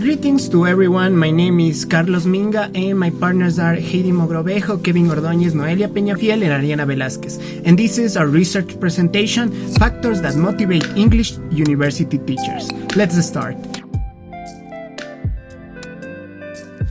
Greetings to everyone, my name is Carlos Minga and my partners are Heidy Mogrovejo, Ordóñez, Noelia Peñafiel and Ariana Velásquez. And this is our research presentation, Factors that Motivate English University Teachers. Let's start.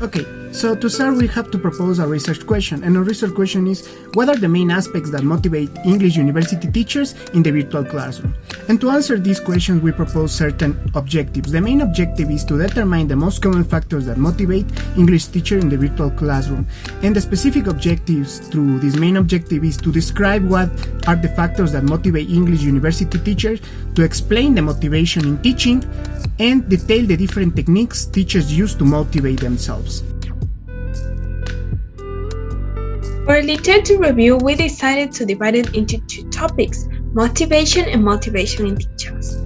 Okay, so to start we have to propose a research question, and our research question is: what are the main aspects that motivate English university teachers in the virtual classroom? And to answer these questions we propose certain objectives. The main objective is to determine the most common factors that motivate English teachers in the virtual classroom, and the specific objectives through this main objective is to describe what are the factors that motivate English university teachers, to explain the motivation in teaching, and detail the different techniques teachers use to motivate themselves. For literature review, we decided to divide it into two topics: motivation and motivation in teachers.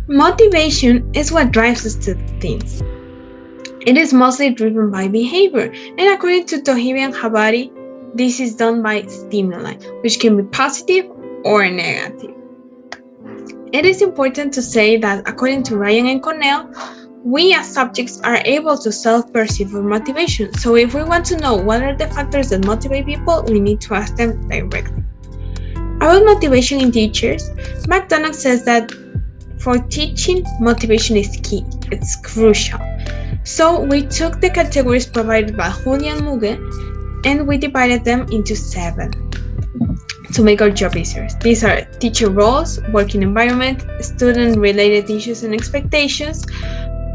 Motivation is what drives us to do things. It is mostly driven by behavior, and according to Tohibi and Habari, this is done by stimuli, which can be positive or negative. It is important to say that according to Ryan and Cornell, we as subjects are able to self-perceive our motivation. So if we want to know what are the factors that motivate people, we need to ask them directly. About motivation in teachers, McDonald says that for teaching, motivation is key. It's crucial. So we took the categories provided by Julian Muge and we divided them into 7 to make our job easier. These are teacher roles, working environment, student-related issues and expectations,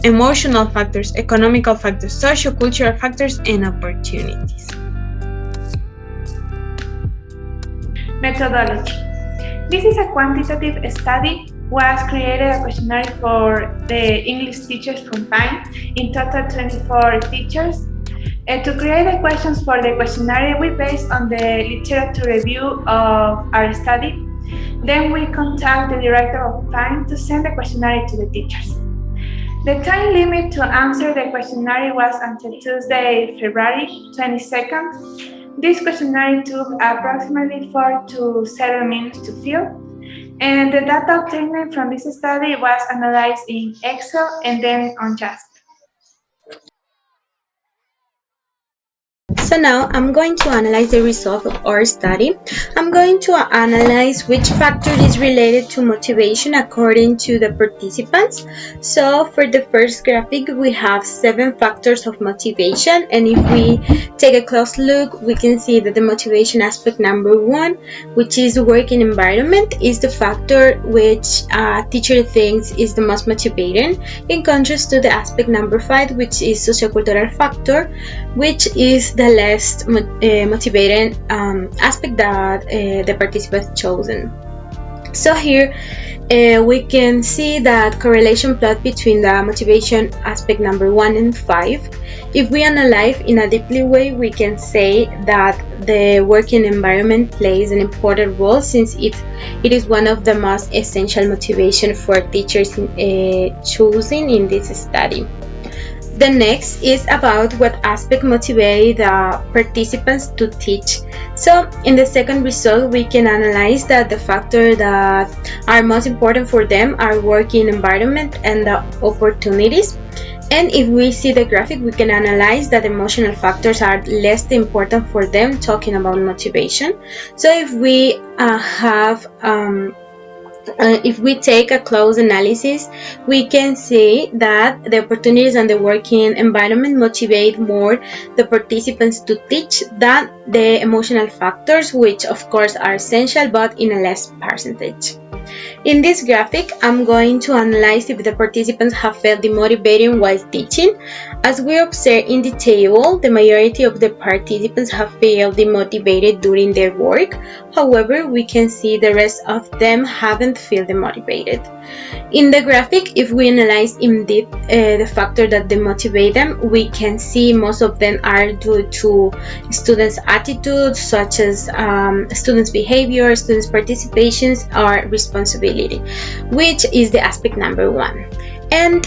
emotional factors, economical factors, socio-cultural factors, and opportunities. Methodology. This is a quantitative study. Was created a questionnaire for the English teachers combined, in total 24 teachers. To create the questions for the questionnaire, we based on the literature review of our study. Then we contact the director of time to send the questionnaire to the teachers. The time limit to answer the questionnaire was until Tuesday, February 22nd. This questionnaire took approximately 4 to 7 minutes to fill. And the data obtained from this study was analyzed in Excel and then on JASP. So now I'm going to analyze the result of our study. I'm going to analyze which factor is related to motivation according to the participants. So for the first graphic, we have 7 factors of motivation. And if we take a close look, we can see that the motivation aspect number 1, which is working environment, is the factor which teacher thinks is the most motivating, in contrast to the aspect number 5, which is sociocultural factor, which is the less motivating aspect that the participants chosen. So here we can see that correlation plot between the motivation aspect number 1 and 5. If we analyze in a deeply way, we can say that the working environment plays an important role, since it is one of the most essential motivation for teachers choosing in this study. The next is about what aspect motivate the participants to teach. So in the second result, we can analyze that the factors that are most important for them are working environment and the opportunities. And if we see the graphic, we can analyze that emotional factors are less important for them, talking about motivation. So if we if we take a close analysis, we can see that the opportunities and the working environment motivate more the participants to teach than the emotional factors, which of course are essential but in a less percentage. In this graphic, I'm going to analyze if the participants have felt demotivated while teaching. As we observe in the table, the majority of the participants have felt demotivated during their work. However, we can see the rest of them haven't felt demotivated. In the graphic, if we analyze in depth the factor that demotivate them, we can see most of them are due to students' attitudes, such as students' behavior, students' participations, or responsibility, which is the aspect number 1. And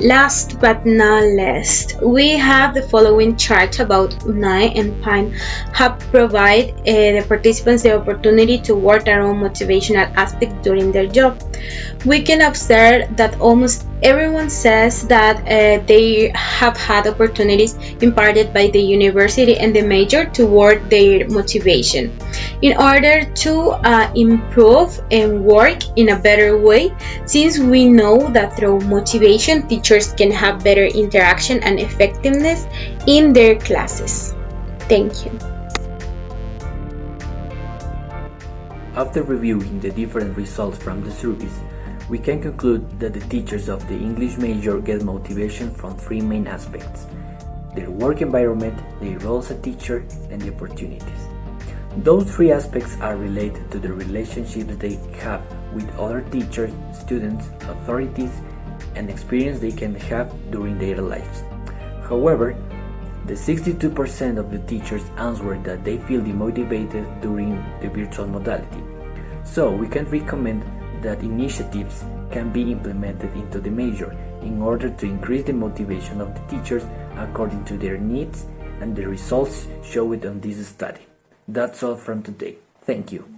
last but not least, we have the following chart about Unai and Pine have provided the participants the opportunity to work their own motivational aspects during their job. We can observe that almost everyone says that they have had opportunities imparted by the university and the major to work their motivation in order to improve and work in a better way, since we know that through motivation teachers can have better interaction and effectiveness in their classes. Thank you. After reviewing the different results from the surveys, we can conclude that the teachers of the English major get motivation from three main aspects: their work environment, their role as a teacher, and the opportunities. Those three aspects are related to the relationships they have with other teachers, students, authorities, and experience they can have during their lives. However, the 62% of the teachers answered that they feel demotivated during the virtual modality. So we can recommend that initiatives can be implemented into the major in order to increase the motivation of the teachers according to their needs, and the results show it on this study. That's all from today. Thank you.